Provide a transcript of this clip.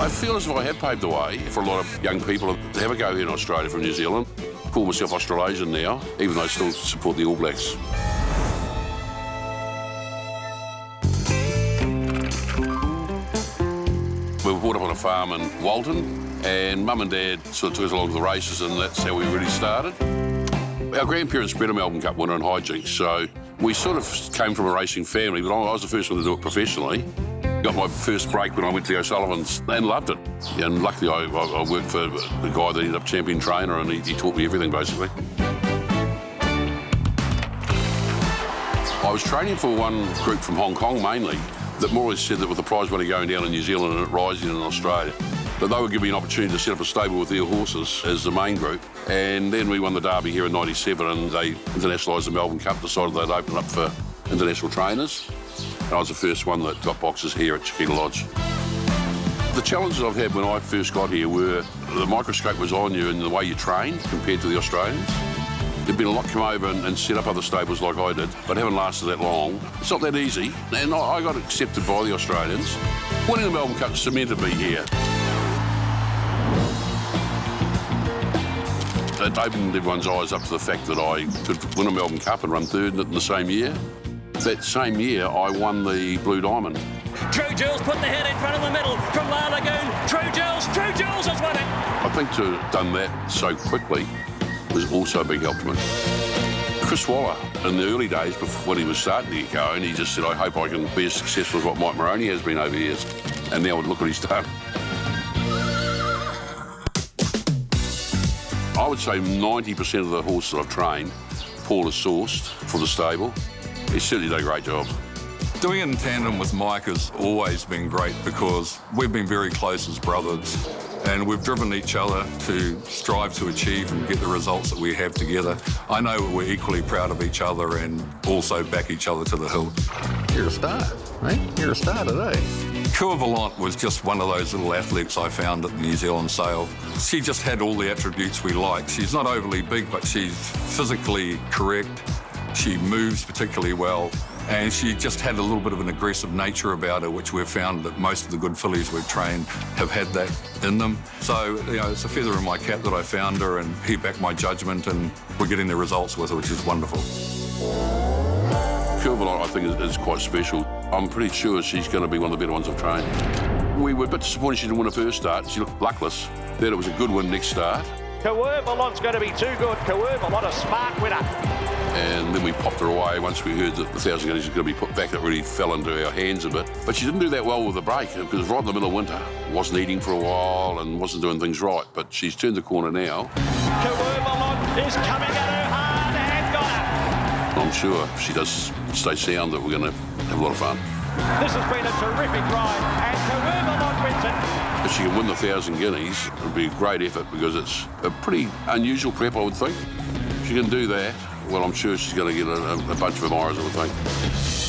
I feel as if I have paved the way for a lot of young people to have a go here in Australia from New Zealand. I call myself Australasian now, even though I still support the All Blacks. We were brought up on a farm in Walton, and Mum and Dad sort of took us along to the races, and that's how we really started. Our grandparents bred a Melbourne Cup winner in hijinks, so we sort of came from a racing family, but I was the first one to do it professionally. Got my first break when I went to the O'Sullivans and loved it. And luckily I worked for the guy that ended up champion trainer, and he taught me everything basically. I was training for one group from Hong Kong mainly that more or less said that with the prize money going down in New Zealand and it rising in Australia, that they would give me an opportunity to set up a stable with their horses as the main group. And then we won the Derby here in '97, and they internationalised the Melbourne Cup, decided they'd open up for international trainers. And I was the first one that got boxes here at Chiquita Lodge. The challenges I've had when I first got here were the microscope was on you and the way you trained compared to the Australians. There'd been a lot come over and set up other stables like I did, but haven't lasted that long. It's not that easy, and I got accepted by the Australians. Winning the Melbourne Cup cemented me here. It opened everyone's eyes up to the fact that I could win a Melbourne Cup and run third in it in the same year. That same year, I won the Blue Diamond. True Jules put the head in front of the middle from La Lagoon. True Jules has won it. I think to have done that so quickly was also a big help to me. Chris Waller, in the early days, before when he was starting to get going, he just said, I hope I can be as successful as what Mike Moroney has been over the years. And now look what he's done. I would say 90% of the horses I've trained, Paul has sourced for the stable. He's certainly done a great job. Doing it in tandem with Mike has always been great because we've been very close as brothers, and we've driven each other to strive to achieve and get the results that we have together. I know we're equally proud of each other and also back each other to the hill. You're a star, mate. You're a star today. Coeur Volante was just one of those little athletes I found at the New Zealand sale. She just had all the attributes we like. She's not overly big, but she's physically correct. She moves particularly well, and she just had a little bit of an aggressive nature about her, which we've found that most of the good fillies we've trained have had that in them. So, you know, it's a feather in my cap that I found her, and he backed my judgment, and we're getting the results with her, which is wonderful. Coeur Volante, I think, is quite special. I'm pretty sure she's going to be one of the better ones I've trained. We were a bit disappointed she didn't win her first start. She looked luckless. Then it was a good win next start. Coeur Volante's going to be too good. Coeur Volante, a smart winner. And then we popped her away once we heard that the Thousand Guineas was going to be put back. It really fell into our hands a bit. But she didn't do that well with the break because it was right in the middle of winter. Wasn't eating for a while and wasn't doing things right. But she's turned the corner now. Coeur Volante is coming at her hard and got her. I'm sure if she does stay sound that we're going to have a lot of fun. This has been a terrific ride, and Coeur Volante wins it. If she can win the Thousand Guineas, it would be a great effort because it's a pretty unusual prep, I would think. If she can do that, well, I'm sure she's going to get a bunch of admirers, I would think.